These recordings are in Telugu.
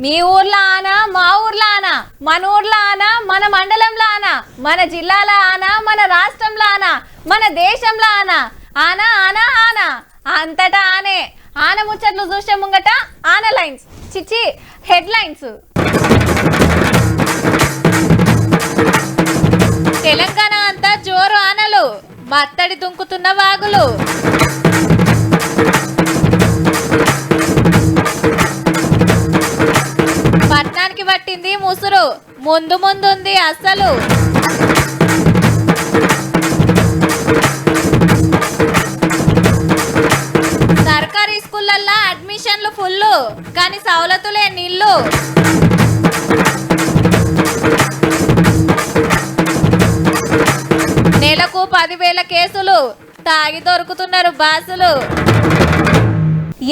మీ ఊర్లో ఆనా, మా ఊర్లో ఆనా, మన ఊర్లో ఆనా, మన మండలంలో ఆనా, మన జిల్లాలో ఆనా, మన రాష్ట్రంలో ఆనా, మన దేశంలో ఆనా, ఆనా ఆనా ఆనా అంతటా ఆనే. ఆన ముచ్చట్లు చూసే ముంగట ఆన లైన్స్ చిచ్చి హెడ్ లైన్స్. తెలంగాణ అంతా జోరు ఆనలు, మత్తడి దుంకుతున్న వాగులు. పట్నానికి పట్టింది ముసురు, ముందు ముందుంది అస్సలు. సర్కారీ స్కూళ్ళల్లో అడ్మిషన్లు ఫుల్లు, కానీ సవలతులే నీళ్ళు. నెలకు 10,000 కేసులు, తాగి దొరుకుతున్నారు బాసులు.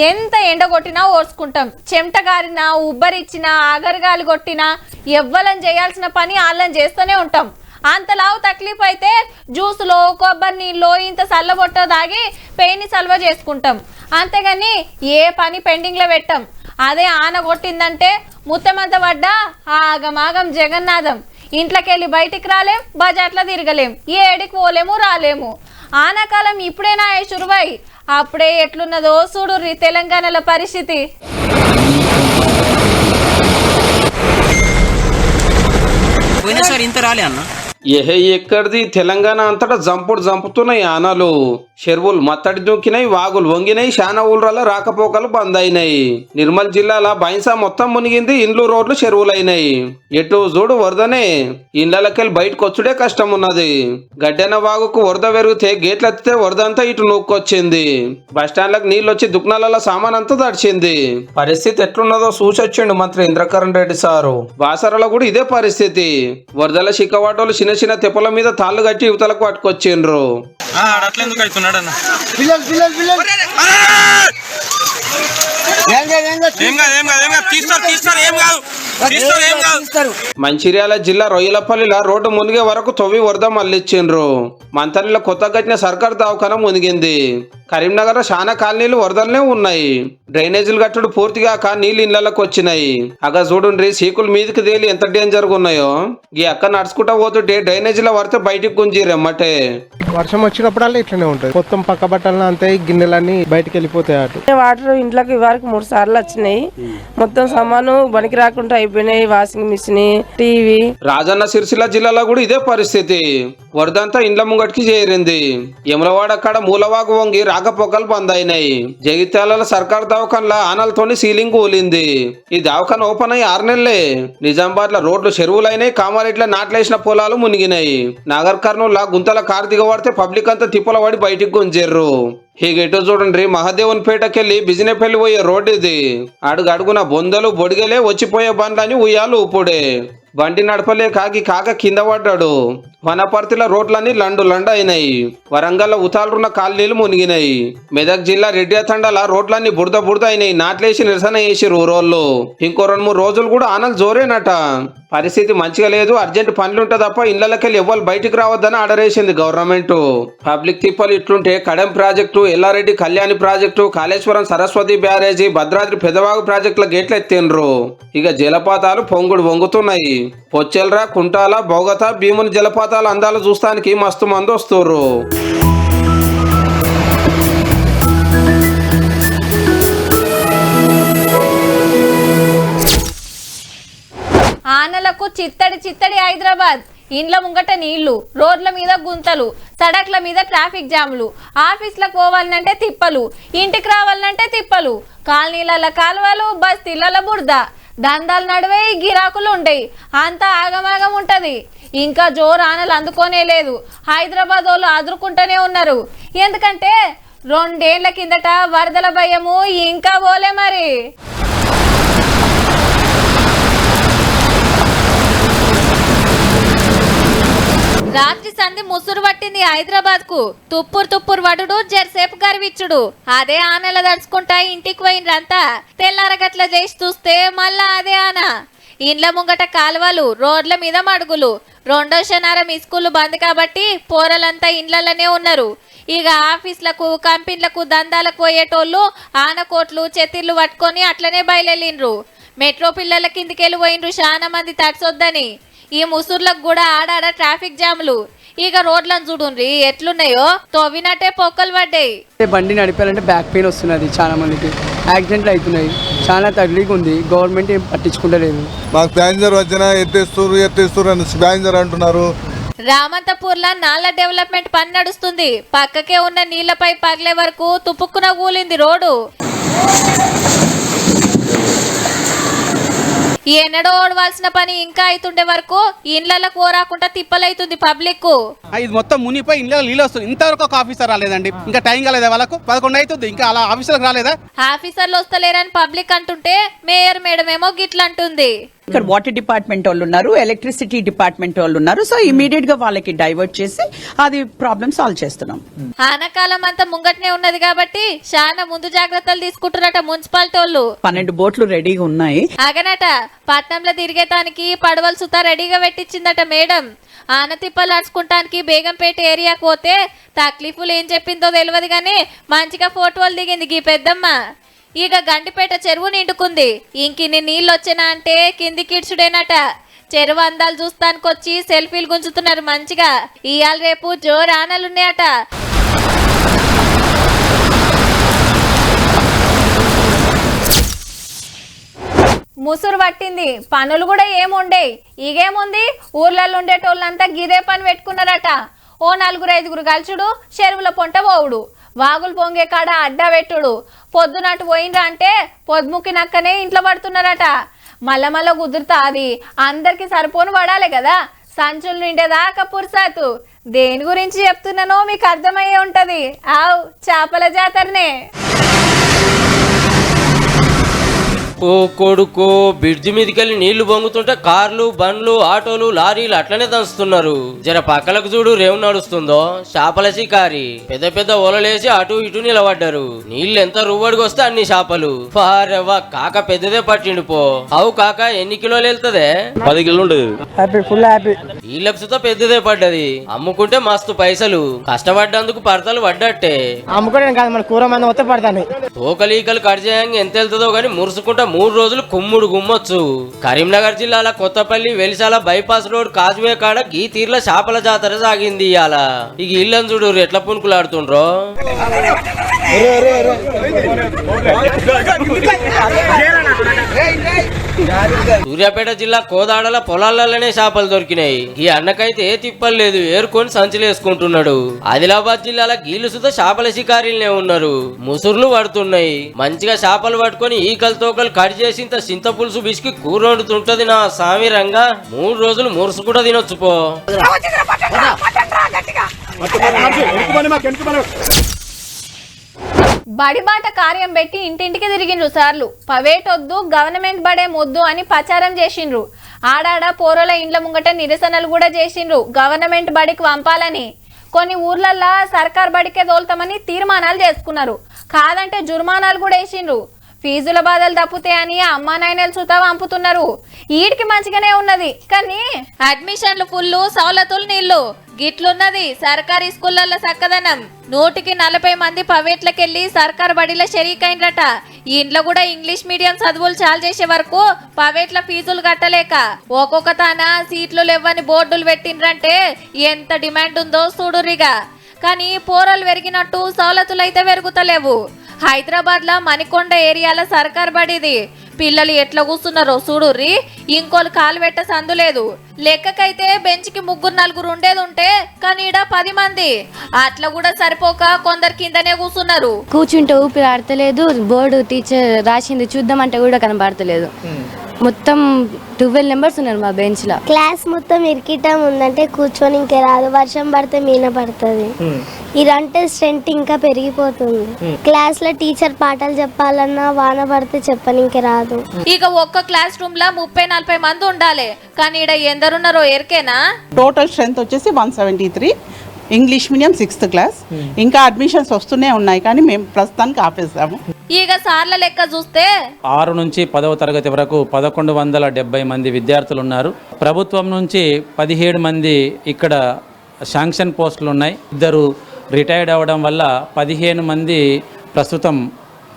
ఎంత ఎండ కొట్టినా ఓర్చుకుంటాం, చెమట గారినా, ఉబ్బరిచ్చినా, ఆగరగాలి కొట్టినా ఎవ్వలం చేయాల్సిన పని వాళ్ళని చేస్తూనే ఉంటాం. అంతలావు తక్లీఫ్ అయితే జ్యూసులో, కొబ్బరి నీళ్ళు, ఇంత చల్లబొట్ట తాగి పెయిన్ని సల్వ చేసుకుంటాం. అంతేగాని ఏ పని పెండింగ్లో పెట్టాం. అదే ఆన కొట్టిందంటే ముత్తమంత పడ్డా ఆగమాగం జగన్నాథం. ఇంట్లోకెళ్ళి బయటికి రాలేం, బజార్లో తిరగలేం, ఏడికి పోలేము రాలేము. ఆనాకాలం ఇప్పుడేనా శురువాయి, అప్పుడే ఎట్లున్నదో చూడుర్రి తెలంగాణలో పరిస్థితి. ఇంత రాలే అన్న ఎక్కడిది తెలంగాణ అంతటా జంపుతున్నాయి ఆనలు. చెరువులు మత్తడి దుంకినాయి, వాగులు వంగినాయి, శానా ఊళ్ళ రాకపోకలు బంద్ అయినాయి. నిర్మల్ జిల్లాల బైన్సా మొత్తం మునిగింది, ఇండ్లు రోడ్లు చెరువులైనాయి. ఎటు చూడు వరదనే, ఇండ్లకెళ్ళి బయటకు వచ్చుడే కష్టం ఉన్నది. గడ్డెన వాగుకు వరద పెరిగితే గేట్లు ఎత్తితే వరద అంతా ఇటు నూక్కొచ్చింది. బస్టాండ్లకు నీళ్ళు వచ్చి దుకాణాలలో సామాన్ అంతా తడిచింది. పరిస్థితి ఎట్లున్నదో చూసొచ్చిండు మంత్రి ఇంద్రకరణ్ రెడ్డి సారు. బాసరలో కూడా ఇదే పరిస్థితి. వరదల చిక్కవాటోలు చిన్న చిన్న తెప్పల మీద తాళ్ళు కట్టి యువతలకు పట్టుకొచ్చిండ్రు. మంచిర్యాల జిల్లా రొయ్యలపల్లిలో రోడ్డు మునిగే వరకు తొవ్వి వరద మళ్లిచ్చిండ్రు. మంతరిలో కొత్త కట్టిన సర్కారు దవాఖాన మునిగింది. కరీంనగర్ శానా కాలనీలు వరదలనే ఉన్నాయి. డ్రైనేజీలు కట్టుడు పూర్తిగాక నీళ్లు ఇళ్లకు వచ్చినాయి. అగా చూడుండ్రి సీకుల మీదకి తేలి ఎంత డేంజర్ గా ఉన్నాయో. ఈ అక్క నడుచుకుంటా పోతుంటే డ్రైనేజీలో పడితే బయటికి గుంజిరెమ్మటే. వర్షం వచ్చినప్పుడల్లా ఇట్లనే ఉంటది. మొత్తం పక్క బట్టలు అంతే గిన్నెలన్నీ బయటకు వెళ్ళిపోతాయి. అటు వాటర్ ఇంట్లోకి వరకు 3 సార్లు వచ్చినాయి. మొత్తం సామాను బనికి రాకుండా అయిపోయినాయి. Washing machine, TV. Rajanna Sircilla జిల్లాలో కూడా ఇదే పరిస్థితి. వరదంతా ఇండ్ల ముంగటికి చేరింది. యమలవాడ అక్కడ మూలవాగు వంగి రాకపోకలు బంద్ అయినాయి. జగిత్యాల సర్కారు దవాఖానలో ఆనలతోని సీలింగ్ ఊలింది. ఈ దవాఖాన ఓపెన్ అయ్యి 6 నెలలే. నిజామాబాద్ లో రోడ్లు చెరువులైనాయి, కామారెడ్డిలో నాట్లేసిన పొలాలు మునిగినాయి. నాగర్ కర్నూల్ గుంతల కారు దిగబడితే పబ్లిక్ అంతా తిప్పల పడి బయటికి గుంజర్రు. హీగెటో చూడండి, మహాదేవన్ పేటకెళ్ళి బిజినెపల్లి పోయే రోడ్డు ఇది. అడుగడుగున బొందలు బొడిగలే, వచ్చిపోయే బండ్లని ఉయ్యాలు ఊపుడే. బండి నడపలేక కాక కింద పడ్డాడు. వనపర్తిలో రోడ్లన్నీ లండు అయినాయి. వరంగల్ ఉతాలున్న కాలనీలు మునిగినాయి. మెదక్ జిల్లా రెడ్డితండాల రోడ్లన్నీ బురద అయినాయి. నాట్లేసి నిరసన చేసిరు ఊరోళ్ళు. ఇంకో 2-3 రోజులు కూడా ఆనలు జోరేనట. పరిస్థితి మంచిగా లేదు, అర్జెంట్ పనులుంటే తప్ప ఇళ్లకెళ్ళి ఎవ్వరు బయటికి రావద్దని ఆర్డర్ వేసింది గవర్నమెంట్. పబ్లిక్ తిప్పలు ఇట్లుంటే కడెం ప్రాజెక్టు, ఎల్లారెడ్డి కళ్యాణి ప్రాజెక్టు, కాళేశ్వరం సరస్వతి బ్యారేజీ, భద్రాద్రి పెదవాగు ప్రాజెక్టుల గేట్లు ఎత్తిండ్రు. ఇక జలపాతాలు పొంగుడు వంగుతున్నాయి. పొచ్చెల్రా, కుంటాల, బొగత, భీముని జలపాతాల అందాలు చూస్తానికి మస్తు మంది వస్తుర్రు. ఆనలకు చిత్తడి హైదరాబాద్. ఇండ్ల ముంగట నీళ్లు, రోడ్ల మీద గుంతలు, సడక్ల మీద ట్రాఫిక్ జాములు, ఆఫీస్లకు పోవాలంటే తిప్పలు, ఇంటికి రావాలంటే తిప్పలు, కాలనీల కాలువలు, బస్తీల బురద, దందాలు నడువే గిరాకులు ఉండయి. అంతా ఆగమాగం ఉంటది. ఇంకా జోరు ఆనలు అందుకోనే లేదు. హైదరాబాద్ వాళ్ళు అదురుకుంటూనే ఉన్నారు. ఎందుకంటే 2 ఏళ్ల కిందట వరదల భయము ఇంకా పోలే మరి. రాత్రి సంధి ముసురు పట్టింది హైదరాబాద్ కు. తుప్పురు వడుడు, జర్సేపు గర్విచ్చుడు. అదే ఆనల దడుచుకుంటా ఇంటికి పోయినరంతా. తెల్లారగట్ల చేసి చూస్తే మళ్ళా అదే ఆన. ఇండ్ల ముంగట కాలువలు, రోడ్ల మీద మడుగులు. 2వ శనివారం స్కూళ్ళు బంద్ కాబట్టి పోరలంతా ఇండ్లలోనే ఉన్నారు. ఇక ఆఫీసులకు, కంపెనీలకు, దందాలకు పోయేటోళ్ళు ఆనకోట్లు, చెత్తిళ్ళు పట్టుకొని అట్లనే బయలుదేరిండ్రు. మెట్రో పిల్లల కిందికెళ్ళి పోయిండ్రు చాలా మంది తడిసొద్దని. ఈ ముసుర్లకు కూడా ఆడాడ ట్రాఫిక్ జాములు. ఇక రోడ్లను చూడుండ్రి ఎట్లున్నాయో, తవ్వినట్టే పొక్కలు పడ్డాయి. బండి నడిపాలంటే బ్యాక్ పెయిన్ వస్తున్నది, చాలా మందికి యాక్సిడెంట్లు అవుతున్నాయి, చాలా తగిలిగా ఉంది. గవర్నమెంట్ ఏం పట్టించుకుంటలేదు. మాకు ప్యాసింజర్ వచ్చినా ఎత్తేస్తారు అని ప్యాసింజర్ అంటున్నారు. రామంతపూర్లో నాల డెవలప్మెంట్ పని నడుస్తుంది. పక్కకే ఉన్న నీళ్లపై పగలే వరకు తుపుక్కున కూలింది రోడ్డు. ఎన్నడో ఓడవలసిన పని ఇంకా అవుతుండే వరకు ఇండ్లకు ఓరాకుండా తిప్పలైతుంది పబ్లిక్. ఇది మొత్తం మునిపోయి ఇంట్లో నీళ్ళు వస్తుంది. ఇంతవరకు ఒక ఆఫీసర్ రాలేదండి. ఇంకా టైం కాలేదా వాళ్ళకు? 11 అవుతుంది, ఇంకా అలా ఆఫీసర్లకు రాలేదా? ఆఫీసర్లు వస్తలేరని పబ్లిక్ అంటుంటే మేయర్ మేడం ఏమో గిట్లంటుంది. ఇక్కడ వాటర్ డిపార్ట్మెంట్ వాళ్ళు ఉన్నారు, ఎలక్ట్రిసిటీ డిపార్ట్మెంట్ వాళ్ళు ఉన్నారు. సో ఇమీడియట్ గా వాళ్ళకి డైవర్ట్ చేసి అది ప్రాబ్లమ్ సాల్వ్ చేస్తున్నాం. ఆనకాలం అంతా ముంగట్నే ఉన్నది కాబట్టి చాలా ముందు జాగ్రత్తలు తీసుకుంటున్నట మున్సిపాలిటీ వాళ్ళు. 12 బోట్లు రెడీగా ఉన్నాయి. అగనట పట్నంలో తిరిగేటానికి పడవలు సుతా రెడీగా పెట్టించిందట మేడం. ఆనతిప్పలు నడుచుకుంటానికి బేగంపేట ఏరియాకు పోతే తక్లీఫులు ఏం చెప్పిందో తెలియదు గానీ మంచిగా ఫోటోలు దిగింది గీ పెద్దమ్మ. ఇక గండిపేట చెరువు నిండుకుంది. ఇంకిన్ని నీళ్ళు వచ్చినా అంటే కింది కిడ్చుడేనట. చెరువు అందాలు చూస్తానికొచ్చి సెల్ఫీలు గుంజుతున్నారు మంచిగా. ఇవాళ రేపు జోరు ఆనలున్నాయట. ముసురు పట్టింది, పనులు కూడా ఏముండే. ఇగేముంది, ఊర్లలో ఉండేటోళ్ళంతా గిదే పని పెట్టుకున్నారట. ఓ 4-5 గల్చుడు, చెరువుల పొంట పోవుడు, వాగులు పొంగే కాడ అడ్డా పెట్టుడు. పొద్దునట్టు పోయిండ్రా అంటే పొద్దుముక్కి నక్కనే ఇంట్లో పడుతున్నారట. మళ్ళా కుదురుతా అది అందరికి సరిపోను పడాలి కదా. సంచులు నిండేదాకా పురుసాతు. దేని గురించి చెప్తున్నానో మీకు అర్థమయ్యే ఉంటది. ఆవ్ చేపల జాతరనే. ఓ కొడుకో, బ్రిడ్జి మీదకెళ్ళి నీళ్లు పొంగుతుంటే కార్లు, బండ్లు, ఆటోలు, లారీలు అట్లనే దంచుతున్నారు. జర పక్కలకు చూడు రేవు నడుస్తుందో. చేపల శికారి పెద్ద పెద్ద ఓలలేసి అటు ఇటు నిలబడ్డారు. నీళ్లు ఎంత రువ్వడికి వస్తే అన్ని చేపలు. పారెవ్వ, కాక పెద్దదే పట్టిండు పో. అవు కాక ఎన్ని కిలోలు వెళ్తదే? 10 కిలోలు ఉంటుంది. Full happy. వీళ్ళకు సుతా పెద్దదే పడ్డది. అమ్ముకుంటే మస్తు పైసలు. కష్టపడ్డందుకు పడతలు పడ్డట్టే. అమ్ముకోవడం కాదు, మన కూర మంది వస్తే పడతాను. తోకలీకలు కట్ చేయంగా ఎంత వెళ్తుందో గానీ మురుసుకుంటా 3 రోజులు కుమ్ముడు గుమ్మొచ్చు. కరీంనగర్ జిల్లాల కొత్తపల్లి వెలిసాల బైపాస్ రోడ్ కాజ్వే కాడ గీ తీర్ల చేపల జాతర సాగింది ఇయాల. ఇక ఇళ్ళని చూడు ఎట్లా పునుకులాడుతుండ్రో. సూర్యాపేట జిల్లా కోదాడల పొలాలలోనే చేపలు దొరికినాయి. ఈ అన్నకైతే ఏ తిప్పలు లేదు, ఏరుకొని సంచులు వేసుకుంటున్నాడు. ఆదిలాబాద్ జిల్లాల గీలు సుత చేపల శికారీలనే ఉన్నారు. ముసుర్లు పడుతున్నాయి. మంచిగా చేపలు పట్టుకొని ఈకలు తోకలు కట్ చేసి ఇంత చింత పులుసు బిసికి కూర వండుతుంటది నా సామి రంగా. 3 రోజులు మురుసు కూడా తినొచ్చు పో. బడిబాట కార్యం పెట్టి ఇంటింటికి తిరిగిండ్రు సార్లు. పవేటొద్దు, గవర్నమెంట్ బడే మొద్దు అని ప్రచారం చేసిండ్రు. ఆడాడ పోరల ఇండ్ల ముంగట నిరసనలు కూడా చేసిండ్రు గవర్నమెంట్ బడికి పంపాలని. కొన్ని ఊర్లల్లో సర్కార్ బడికే తోలుతామని తీర్మానాలు చేసుకున్నారు. కాదంటే జుర్మానాలు కూడా వేసిండ్రు. ఫీజుల బాధలు తప్పుతాయని అమ్మా నాయనలు సుతా పంపుతున్నారు. ఈడికి మంచిగానే ఉన్నది కానీ అడ్మిషన్లు ఫుల్లు, సౌలతులు నీళ్లు. గిట్లున్నది సర్కారీ స్కూళ్లలో చక్కదనం. 140 మంది ప్రైవేట్లకెళ్లి సర్కార్ బడిలో షరీకైండ్రట. ఈ ఇంట్లో కూడా ఇంగ్లీష్ మీడియం చదువులు చాలు చేసే వరకు ప్రైవేట్ల ఫీజులు కట్టలేక ఒక్కొక్క తాన సీట్లు లేవని బోర్డులు పెట్టిండ్రంటే ఎంత డిమాండ్ ఉందో చూడురిగా. కానీ పోరలు పెరిగినట్టు సౌలతులు అయితే పెరుగుతలేవు. హైదరాబాద్ లో మణికొండ ఏరియాల సర్కార్ బడిది. పిల్లలు ఎట్లా కూర్చున్నారో చూడుర్రి. ఇంకోలు కాలు పెట్ట సందు లేదు. లెక్కకైతే బెంచ్ కి 3-4 ఉండేది ఉంటే కానీ ఈడ 10 మంది. అట్లా కూడా సరిపోక కొందరు కిందనే కూర్చున్నారు. కూర్చుంటే ఊపిరి ఆడతలేదు. బోర్డు టీచర్ రాసింది చూద్దామంటే కూడా కనబడతలేదు. మొత్తం 12 మెంబర్స్ ఉన్నారు మా బెంచ్ లో. క్లాస్ మొత్తం ఇరికిటం ఉందంటే కూర్చొని ఇంకా రాదు. వర్షం పడితే మీన పడుతుంది. ఇదంటే స్ట్రెంత్ ఇంకా పెరిగిపోతుంది. క్లాస్ లో టీచర్ పాఠాలు చెప్పాలన్నా వాన పడితే చెప్పనీకి రాదు. ఇక ఒక్క క్లాస్ రూమ్ లో 30-40 మంది ఉండాలి. కానీ ఈడ ఎందరున్నారో ఎరికేనా? టోటల్ స్ట్రెంత్ వచ్చేసి 173. English medium 6th class. ఇంకా అడ్మిషన్స్ వస్తూనే ఉన్నాయి కానీ మేము ప్రస్తుతానికి ఆపేసాము. ఇక సార్ల లెక్క చూస్తే 6 నుంచి 10వ తరగతి వరకు 1170 మంది విద్యార్థులు ఉన్నారు. ప్రభుత్వం నుంచి 17 మంది ఇక్కడ శాంక్షన్ పోస్టులు ఉన్నాయి. 2 రిటైర్డ్ అవ్వడం వల్ల 15 మంది ప్రస్తుతం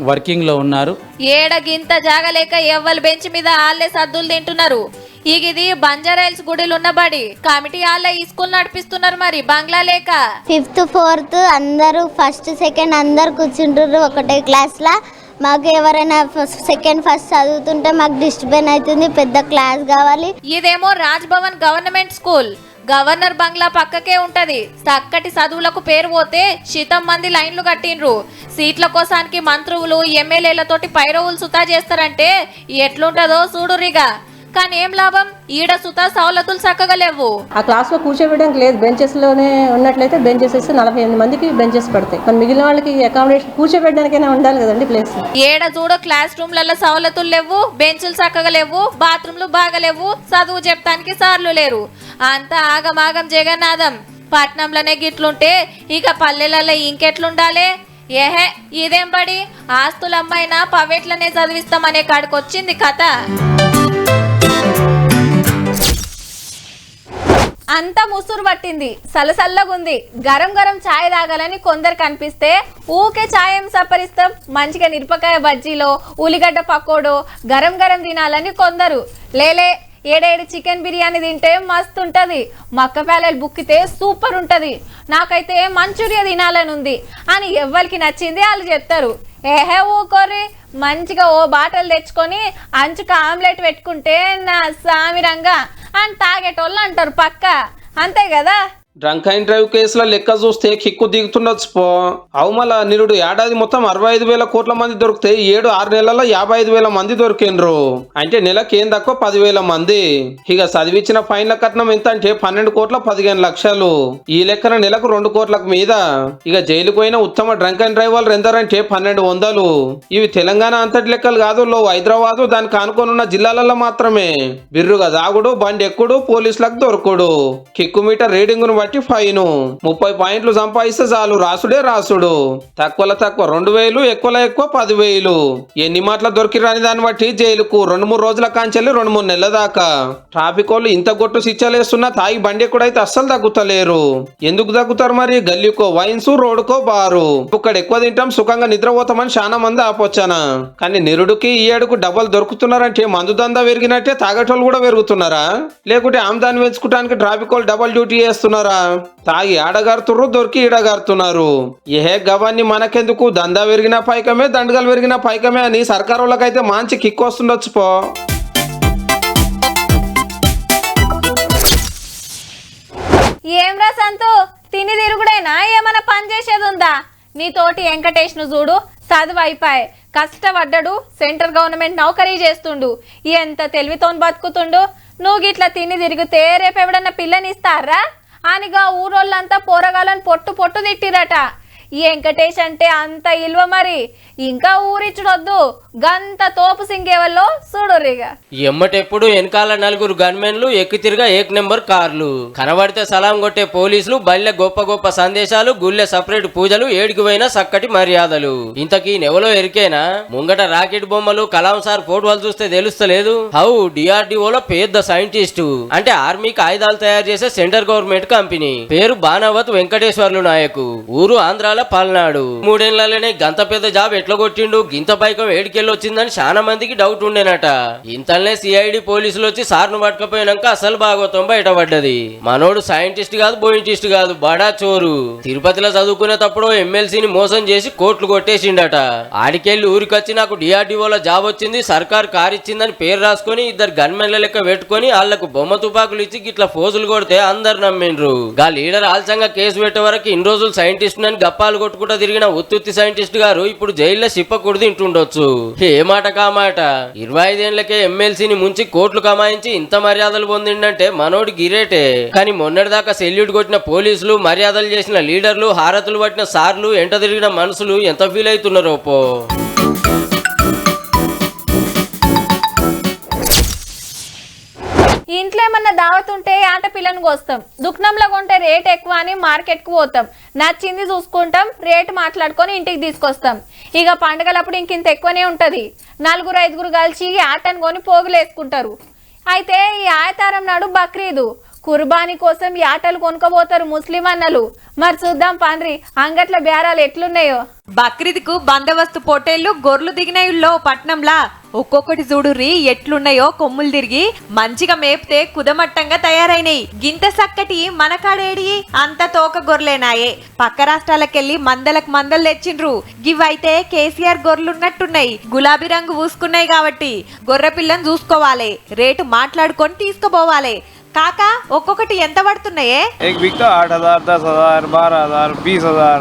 వర్కింగ్లో ఉన్నారు. ఏడగింత జాగలేక ఎవ్వరు బెంచ్ మీద ఆళ్లే సద్దులు తింటున్నారు. ఇది బంజారాయిల్స్ గుడిలు ఉన్నబడి కమిటీ వాళ్ళ ఈ స్కూల్ నడిపిస్తున్నారు. మరి బంగ్లా లేక 5th 4th అందరూ 1st 2nd అందరు కూర్చుంటారు ఒకటే క్లాస్ లా. మాకు ఎవరైనా సెకండ్ ఫస్ట్ చదువుతుంటే మాకు డిస్టర్బెన్స్ అవుతుంది, పెద్ద క్లాస్ కావాలి. ఇదేమో Raj Bhavan government school, governor బంగ్లా పక్కకే ఉంటది. చక్కటి చదువులకు పేరు పోతే శీతం మంది లైన్లు కట్టిండ్రు. సీట్ల కోసానికి మంత్రులు ఎమ్మెల్యేలతోటి పైరవులు సుతా చేస్తారంటే ఎట్లుంటదో చూడురిగా. కానీ ఏం లాభం, ఈడ సుతా సవలతులు చక్కగా లేవు. ఆ క్లాస్ లో కూర్చోబెట్టడానికి లేదు, బెంచెస్ లోనే ఉన్నట్లయితే బెంచెస్ 48 మందికి బెంచెస్ పడతాయి. మరి మిగిలిన వాళ్ళకి అకామిడేషన్ కూర్చోబెట్టడానికైనా ఉండాలి కదండి ప్లేస్. ఏడ చూడో క్లాస్ రూమ్లలో సవలతులు లేవు, బెంచులు చక్కగా లేవు, బాత్రూమ్లు బాగలేవు, చదువు చెప్తానికి సార్లు లేరు. అంతా ఆగమాగం జగన్నాథం. పట్నంలోనే గిట్లుంటే ఇక పల్లెలలో ఇంకెట్లుండాలి? ఏహే ఇదేం బడి, ఆస్తులమ్మైనా పవేట్లనే చదివిస్తామనే కాడికొచ్చింది కథ. అంతా ముసురు పట్టింది, సలసల్లగుంది. గరం గరం ఛాయ్ తాగాలని కొందరు కనిపిస్తే ఊకే ఛాయ్ ఏం సపరిస్తాం. మంచిగా మిరపకాయ బజ్జీలో ఉల్లిగడ్డ పకోడో గరం గరం తినాలని కొందరు. లేలే ఏడేడు చికెన్ బిర్యానీ తింటే మస్తు ఉంటది, మక్క ప్యాలెలు బుక్కితే సూపర్ ఉంటది, నాకైతే మంచూరియా తినాలని ఉంది అని ఎవ్వరికి నచ్చింది వాళ్ళు చెప్తారు. ఏహే ఊకోర్రి, మంచిగా ఓ బాటలు తెచ్చుకొని అంచుక ఆమ్లెట్ పెట్టుకుంటే నా సామిరంగా అని తాగేటోళ్ళు అంటారు పక్క, అంతే కదా. డ్రంక్ అండ్ డ్రైవ్ కేసుల లెక్క చూస్తే కిక్కు దిగుతుండొచ్చు పో. అవమల నిరుడు ఏడాది మొత్తం 65,000 కోట్ల మంది దొరికితే 7-6 నెలల్లో 55,000 మంది దొరికిండ్రు. అంటే నెలకి ఏం తక్కువ 10,000 మంది. ఇక చదివించిన ఫైన్ల కట్నం ఎంత అంటే 12 కోట్ల 15 లక్షలు. ఈ లెక్కన నెలకు 2 కోట్లకు మీద. ఇక జైలుకు పోయిన ఉత్తమ డ్రంక్ అండ్ డ్రైవ్ వాళ్ళు ఎందరంటే 1200. ఇవి తెలంగాణ అంతటి లెక్కలు కాదు, లో హైదరాబాదు దానికి ఆనుకోనున్న జిల్లాలలో మాత్రమే. బిర్రుగా దాగుడు, బండి ఎక్కుడు, పోలీసులకు దొరకుడు. కిక్కు మీటర్ రీడింగ్ బట్టి ఫైను. 30 పాయింట్లు సంపాదిస్తే చాలు, రాసుడే రాసుడు. తక్కువ 2,000, ఎక్కువ 10,000. ఎన్ని మాటలు దొరికిరాని దాన్ని బట్టి జైలుకు 2-3 రోజుల కాంచెల్లి 2-3 నెలల దాకా. ట్రాఫిక్ వాళ్ళు ఇంత గొట్టు శిక్షలేస్తున్నా తాగి బండి ఎక్కడైతే అస్సలు తగ్గుతలేరు. ఎందుకు తగ్గుతారు మరి? గల్లీకో వైన్స్, రోడ్డుకో బారు. ఇక్కడ ఎక్కువ తింటాం, సుఖంగా నిద్రపోతామని చాలా మంది ఆపొచ్చానా. కానీ నిరుడుకి ఈ ఏడుకు డబ్బులు దొరుకుతున్నారంటే మందు దందా పెరిగినట్టే తాగేటోళ్ళు కూడా పెరుగుతున్నారా? లేకుంటే ఆమ్దాన్ని పెంచుకోవడానికి ట్రాఫిక్ వాళ్ళు డబల్ డ్యూటీ చేస్తున్నారా? తాగి ఆడగారుతుర్రు, దొరికి ఈడగారుతున్నారు. ఏ గవాన్ని మనకెందుకు, దందా పెరిగిన పైకమే, దండగలు పెరిగిన పైకమే అని సర్కారు వాళ్ళకైతే మంచి కిక్ వస్తుండొచ్చు పో. ఏమ్రా సంతు, తిని తిరుగుడైనా ఏమైనా పని చేసేది ఉందా? నీతోటి వెంకటేష్ను చూడు, చదువు అయిపోయి కష్టపడ్డాడు, సెంట్రల్ గవర్నమెంట్ నౌకరీ చేస్తుండు, ఎంత తెలివితో బతుకుతుండు. నువ్వు గిట్లా తిని తిరిగితే రేపు ఎవడన్నా పిల్లనిస్తారా అనిగా ఊరోళ్ళంతా పోరగాలని పొట్టు తిట్టిరట. ఈ వెంకటేష్ అంటే అంత ఇల్వ మరి, ఇంకా ఊరిచ్చుడొద్దు, గంత తోపు సింగేవల్లో చూడురిగా. ఎమ్మటెప్పుడు వెనకాల 4 గన్మెన్లు ఎక్కి తిరిగా 1 నెంబర్ కార్లు, కనబడితే సలాం కొట్టే పోలీసులు, బల్లె గొప్ప గొప్ప సందేశాలు, గుళ్ళె సపరేట్ పూజలు, ఏడికి పోయినా చక్కటి మర్యాదలు. ఇంతకీ నెవలో ఎరికేనా? ముంగట రాకెట్ బొమ్మలు, కలాం సార్ ఫోటోలు చూస్తే తెలుస్తలేదు. హౌ డిఆర్డిఓలో పెద్ద సైంటిస్టు, అంటే ఆర్మీకి ఆయుధాలు తయారు చేసే సెంట్రల్ గవర్నమెంట్ కంపెనీ. పేరు బాణవత్ వెంకటేశ్వర్లు నాయకు, ఊరు ఆంధ్రాల పల్నాడు. 3 ఏళ్లలోనే గంత పెద్ద జాబ్ ఎట్లా కొట్టిండు, గింత పైకం ఏడికెళ్ళి వచ్చిందని చాలా మందికి డౌట్ ఉండేనట. ఇంతలనే సిఐడి పోలీసులు వచ్చి సార్ను పట్టుకపోయినాక అసలు భాగవతం బయటపడ్డది. మనోడు సైంటిస్ట్ కాదు, బోయింటిస్ట్ కాదు, బడా చోరు. తిరుపతిలో చదువుకునేటప్పుడు ఎమ్మెల్సీని మోసం చేసి కోట్లు కొట్టేసిండట. ఆడికెళ్ళి ఊరికొచ్చి నాకు డిఆర్డిఓలో జాబ్ వచ్చింది, సర్కార్ కార్ ఇచ్చిందని పేరు రాసుకొని 2 గన్మెన్ల లెక్క పెట్టుకుని వాళ్లకు బొమ్మ తుపాకులు ఇచ్చి గిట్లా ఫోజులు కొడితే అందరు నమ్మిండ్రు. గా లీడర్ ఆల్సంగా కేసు పెట్టే వరకు ఇన్ని రోజులు సైంటిస్ట్ అని గప్పాలు కొట్టుకుంటా తిరిగిన ఉత్తుత్తి సైంటిస్ట్ గారు ఇప్పుడు జైల్లో సిప్పకూడదు తింటుండొచ్చు. ఏ మాట కామాట 25 ఏళ్లకే ఎమ్మెల్సీని ముంచి కోట్లు కమాయించి ఇంత మర్యాదలు పొందిండంటే మనోడి గిరేటే. కానీ మొన్నటిదాకా సెల్యూట్ కొట్టిన పోలీసులు, మర్యాదలు చేసిన లీడర్లు, హారతులు పట్టిన సార్లు, ఎంట తిరిగిన మనుషులు ఎంత ఫీల్ అవుతున్నారో పో. ఇంట్లో ఏమన్నా దావత్ ఉంటే ఆట పిల్లను కోస్తాం, దుకాణంలో కొంటే రేట్ ఎక్కువ అని మార్కెట్కు పోతాం, నచ్చింది చూసుకుంటాం, రేటు మాట్లాడుకొని ఇంటికి తీసుకొస్తాం. ఇక పండుగలప్పుడు ఇంకింత ఎక్కువనే ఉంటది. 4-5 కలిసి ఆటను కొని పోగులేసుకుంటారు. అయితే ఈ ఆయతారం నాడు బక్రీదు, కుర్బానీ కోసం యాటలు కొనుక్కోబోతారు ముస్లిం అన్నలు. మరి చూద్దాం పాండ్రి అంగట్ల బేరాలు ఎట్లున్నాయో. బక్రీద్కు బందోబస్తు పొట్టేళ్లు గొర్రెలు దిగినయుల్లో పట్నంలా ఒక్కొక్కటి చూడుర్రి ఎట్లున్నాయో కొమ్ములు తిరిగి మంచిగా మేపితే కుదమట్టంగా తయారైనాయి. గింత సక్కటి మనకాడేడి అంత తోక గొర్రెలేనాయే. పక్క రాష్ట్రాలకెళ్లి మందలకు మందలు తెచ్చిండ్రు. గివైతే కేసీఆర్ గొర్రెలున్నట్టున్నాయి. గులాబీ రంగు పూసుకున్నాయి కాబట్టి గొర్రె పిల్లని చూసుకోవాలి, రేటు మాట్లాడుకొని తీసుకుపోవాలి. కాకా ఒక్కొక్కటి ఎంత పడుతున్నాయే? एक बिकता 8,000, 10,000, 12,000, 20,000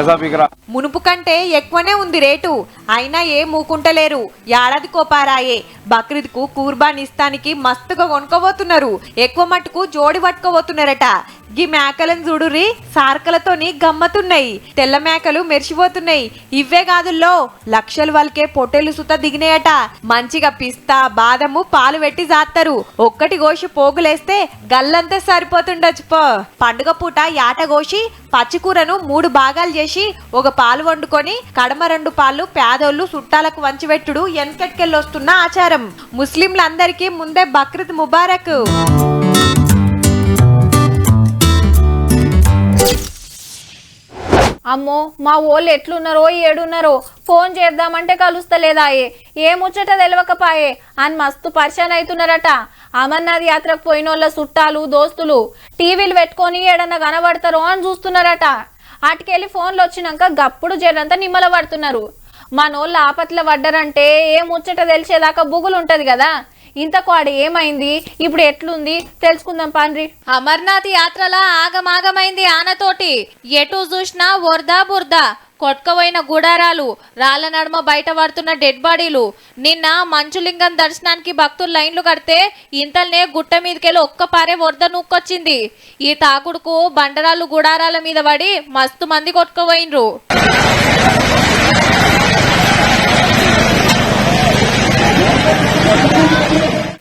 ऐसा बिक रहा. మునుపు కంటే ఎక్కువనే ఉంది రేటు. అయినా ఏ మూకుంటలేరు. ఏడాది కోపారాయే. బక్రీద్కు కుర్బాన్ ఇస్తానికి మస్తుగా కొనుక్కోబోతున్నారు. ఎక్కువ మట్టుకు జోడి పట్టుకోబోతున్నారట. గీ మేకలను చూడుర్రి సార్కలతోని గమ్మతున్నాయి. తెల్ల మేకలు మెరిసిపోతున్నాయి. ఇవ్వే కాదుల్లో లక్షలు వాళ్ళకే పొట్టేలు సుత దిగినాయట. మంచిగా పిస్తా బాదము పాలు పెట్టి జాస్తారు. ఒక్కటి గోసి పోగులేస్తే గల్లంతా సరిపోతుండొచ్చు పో. పండుగ పూట యాట గోసి పచ్చికూరను 3 భాగాలు చేసి ఒక పాలు వండుకొని కడమ 2 పాలు పేదోళ్ళు చుట్టాలకు వంచిపెట్టుడు వెనకటికెళ్ళొస్తున్న ఆచారం. ముస్లింలందరికీ ముందే బక్రీద్ ముబారక్. అమ్మో మా ఓళ్ళు ఎట్లున్నారో ఏడున్నారో ఫోన్ చేద్దామంటే కలుస్తలేదాయే. ఏ ముచ్చట తెలవకపాయే అని మస్తు పరిశాన్ అవుతున్నారట. అమర్నాథ్ యాత్రకు పోయిన వాళ్ళ చుట్టాలు దోస్తులు టీవీలు పెట్టుకొని ఏడన్నా కనబడతారో అని చూస్తున్నారట. అటుకెళ్ళి ఫోన్లు వచ్చినాక గప్పుడు జరంతా నిమ్మల పడుతున్నారు. మనోళ్ళు ఆపత్ల పడ్డారంటే ఏ ముచ్చట తెలిసేదాకా బుగులు ఉంటది కదా. ఇంతకు ఆడ ఏమైంది, ఇప్పుడు ఎట్లుంది తెలుసుకుందాం పాండ్రి. అమర్నాథ్ యాత్రలా ఆగమాగమైంది ఆనతోటి. ఎటు చూసినా వరద బురద, కొట్టుకుపోయిన గుడారాలు, రాళ్ల నడుమ బయట పడుతున్న డెడ్ బాడీలు. నిన్న మంచులింగం దర్శనానికి భక్తులు లైన్లు కడితే ఇంతల్నే గుట్ట మీదకెళ్ళి ఒక్క పారే వరద నూక్కొచ్చింది. ఈ తాకుడుకు బండరాళ్ళు గుడారాల మీద పడి మస్తు మంది కొట్టుకుపోయినరు.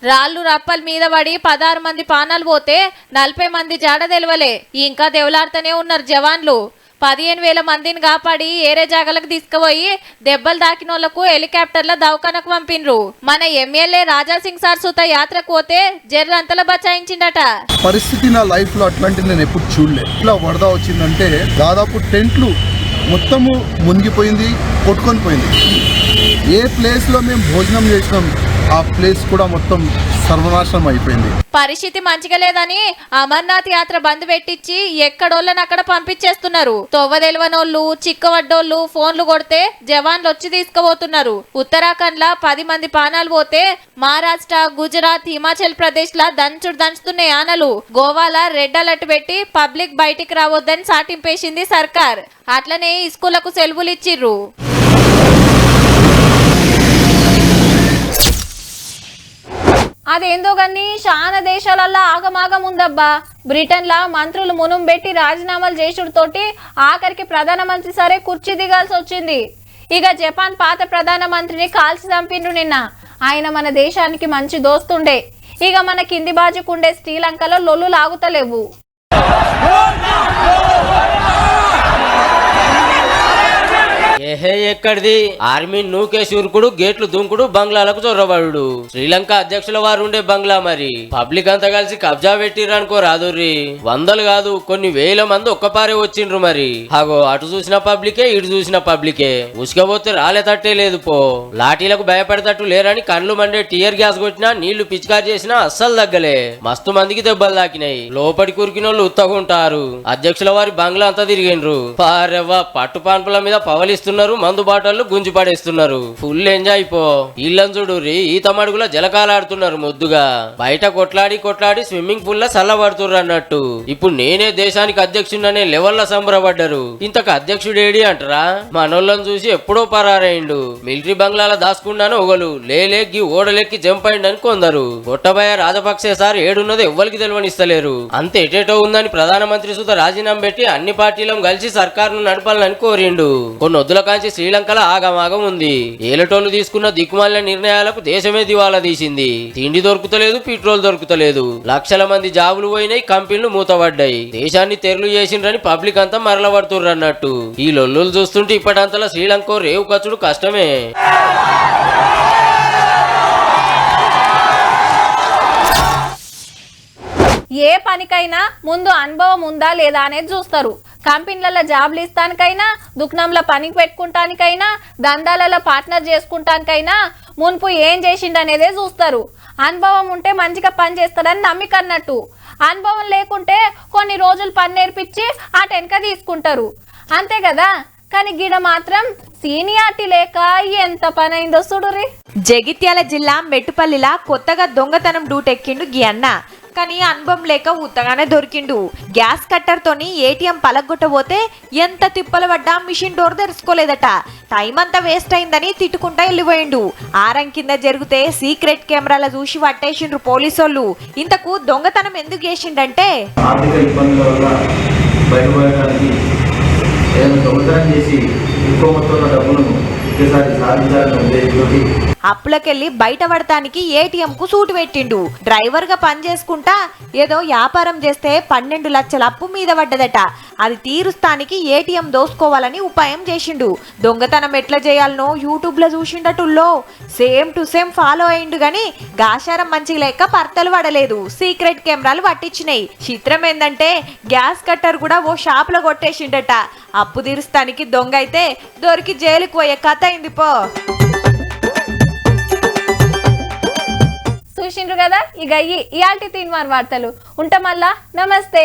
రాళ్ళు రప్పల మీద పడి 16 మంది పానాలు పోతే 40 మంది జాడ తెలవలే. ఇంకా దేవులాడుతూనే ఉన్నారు జవాన్లు. 15,000 మందిని కాపాడి ఏరే జాగలకు తీసుకుపోయి దెబ్బలు దాకిన వాళ్లకు హెలికాప్టర్ల దవాఖానకు పంపిన్రు. మన ఎమ్మెల్యే రాజాసింగ్ సార్ సుత యాత్రకు పోతే జర్రంతల బచాయించిండట. పరిస్థితి నా లైఫ్ లో అట్లాంటి నేను ఎప్పుడు చూడలే. ఇట్లా వరద వచ్చిందంటే దాదాపు టెంట్లు మొత్తము మునిగిపోయింది, కొట్టుకొని పోయింది. ఏ ప్లేస్ లో మేము భోజనం చేసినాం ఆ ప్లేస్ కూడా మొత్తం సర్వనాశనం అయిపోయింది. పరిస్థితి మంచిగా లేదని అమర్నాథ్ యాత్ర బంద్ పెట్టించి ఎక్కడోళ్ళని అక్కడ పంపించేస్తున్నారు. తొవ్వదెలవనోళ్ళు చిక్కవడ్డోళ్ళు ఫోన్లు కొడితే జవాన్లు వచ్చి తీసుకుపోతున్నారు. ఉత్తరాఖండ్ లా 10 మంది పానాలు పోతే మహారాష్ట్ర, గుజరాత్, హిమాచల్ ప్రదేశ్ లా దంచుతున్నాయి ఆనలు. గోవాలా రెడ్ అలర్ట్ పెట్టి పబ్లిక్ బయటికి రావద్దని సాటింపేసింది సర్కార్. అట్లనే స్కూళ్లకు సెలవులు ఇచ్చిర్రు. అదేందో గాని చాలా దేశాలల్లో ఆగమాగం ఉందబ్బా. బ్రిటన్లా మంత్రులు మునుం పెట్టి రాజీనామాలు చేసుడుతోటి ఆఖరికి ప్రధానమంత్రి సరే కుర్చీ దిగాల్సి వచ్చింది. ఇక జపాన్ పాత ప్రధానమంత్రిని కాల్చి చంపిండ్రు నిన్న. ఆయన మన దేశానికి మంచి దోస్తుండే. ఇక మన కింది బాజుకుండే శ్రీలంకలో లొల్లు లాగుతలేవు. ఏహే ఎక్కడిది ఆర్మీ నూకేసి ఉరుకుడు, గేట్లు దుంకుడు, బంగ్లాలకు చొరబడు. శ్రీలంక అధ్యక్షుల వారు ఉండే బంగ్లా మరి పబ్లిక్ అంతా కలిసి కబ్జా పెట్టిరనుకో రాదుర్రి. వందలు కాదు కొన్ని వేల మంది ఒక్కపారే వచ్చిండ్రు. మరి అగో అటు చూసిన పబ్లికే ఇటు చూసిన పబ్లికే. ఉసుకపోతే రాలే తట్టే లేదు పో. లాఠీలకు భయపడేటట్టు లేరని కండ్లు మండే టియర్ గ్యాస్ కొట్టినా నీళ్లు పిచికారి చేసినా అస్సలు తగ్గలే. మస్తు మందికి దెబ్బలు తాకినాయి. లోపడి కురికిన వాళ్ళు ఉత్తగుంటారు. అధ్యక్షుల వారి బంగ్లా అంతా తిరిగిండ్రు. పారెవ్వ పట్టు పాన్పుల మీద పవలిస్తున్నారు. మందు బాటలు గుంజి పడేస్తున్నారు. ఫుల్ ఎంజాయ్ పో. ఇళ్ళని చూడు ఈత మడుగుల జలకాలాడుతున్నారు ముద్దుగా. బయట కొట్లాడి కొట్లాడి స్విమ్మింగ్ పూల్ లా చల్లబడుతుర్రు అన్నట్టు. ఇప్పుడు నేనే దేశానికి అధ్యక్షుడనే లెవెల్లో సంబరపడ్డారు. ఇంతకు అధ్యక్షుడేడి అంటారా? మనోళ్ళని చూసి ఎప్పుడో పరారైండు. మిలిటరీ బంగ్లాల దాసుకున్నాను ఒకలు లేలెక్కి ఓడలెక్కి జంప్ అయిండని కొందరు. గొట్టబయ్య రాజపక్సే సార్ ఏడున్నదో ఎవ్వరికి తెలియనిస్తలేరు. అంత ఎటేటో ఉందని ప్రధానమంత్రి సుత రాజీనామా పెట్టి అన్ని పార్టీలను కలిసి సర్కారును నడపాలని కోరిండు. కొన్ని వద్దుల కాంచి శ్రీలంకలో ఆగమాగం ఉంది. ఏలటోళ్లు తీసుకున్న దిక్కుమాలిన నిర్ణయాలకు దేశమే దివాలా తీసింది. తిండి దొరుకుతలేదు, పెట్రోల్ దొరుకుతలేదు. లక్షల మంది జాబులు పోయినాయి, కంపెనీలు మూతపడ్డాయి. దేశాన్ని తెరలు చేసిండ్రని పబ్లిక్ అంతా మరలబడుతుర్రు అన్నట్టు. ఈ లొల్లులు చూస్తుంటే ఇప్పటంతలా శ్రీలంక రేవు ఖర్చుడు కష్టమే. ఏ పనికైనా ముందు అనుభవం ఉందా లేదా అనేది చూస్తారు. కంపెనీలలో జాబ్లు ఇస్తానికైనా, దుకాణంలో పనికి పెట్టుకుంటానికైనా, దందాలలో పార్ట్నర్ చేసుకుంటానికైనా మున్పు ఏం చేసిండనేదే చూస్తారు. అనుభవం ఉంటే మంచిగా పని చేస్తాడని నమ్మిక అన్నట్టు. అనుభవం లేకుంటే కొన్ని రోజులు పని నేర్పించి ఆ టెన్క తీసుకుంటారు, అంతే కదా. కానీ గిడ మాత్రం సీనియారిటీ లేక ఎంత పని అయిందో చూడుర్రి. జగిత్యాల జిల్లా మెట్టుపల్లిలా కొత్తగా దొంగతనం డూటెక్కిండు గీ అన్న. కానీ అనుభవం లేక ఉత్తగానే దొరికిండు. గ్యాస్ కట్టర్ తోని ఏటీఎం పలగొట్టబోతే ఎంత తిప్పలు పడ్డా మిషన్ డోర్ తెరుచుకోలేదట. టైం అంతా వేస్ట్ అయిందని తిట్టుకుంటా వెళ్ళిపోయిండు. ఆరం కింద జరిగితే సీక్రెట్ కెమెరాల చూసి పట్టేసిండ్రు పోలీసోళ్ళు. ఇంతకు దొంగతనం ఎందుకు చేసిండంటే ఆర్థిక ఇబ్బందుల వల్ల బయటపడడానికి ఏదైనా దొంగతనం చేసి ఎక్కువ మొత్తంలో డబ్బులను ఒకేసారి సాధించాలనే ఉద్దేశంతో అప్పులకెళ్ళి బయటపడటానికి ఏటీఎం కు సూటు పెట్టిండు. డ్రైవర్ గా పని చేసుకుంటా ఏదో వ్యాపారం చేస్తే 12 లక్షల అప్పు మీద పడ్డదట. అది తీరుస్తానికి ఏటీఎం దోసుకోవాలని ఉపాయం చేసిండు. దొంగతనం ఎట్లా చేయాలనో యూట్యూబ్ లో చూసిండటుల్లో సేమ్ టు సేమ్ ఫాలో అయిండు. గాని గాశారం మంచి లేక పర్తలు పడలేదు. సీక్రెట్ కెమెరాలు పట్టించినాయి. చిత్రం ఏందంటే గ్యాస్ కట్టర్ కూడా ఓ షాప్ లో కొట్టేసిండట. అప్పు తీరుస్తానికి దొంగ అయితే దొరికి జైలుకు పోయే కథ అయింది పో. చూసిండ్రు కదా, ఇక ఇయాల్టి తీన్మార్ వార్తలు ఉంటాం. మళ్ళా నమస్తే.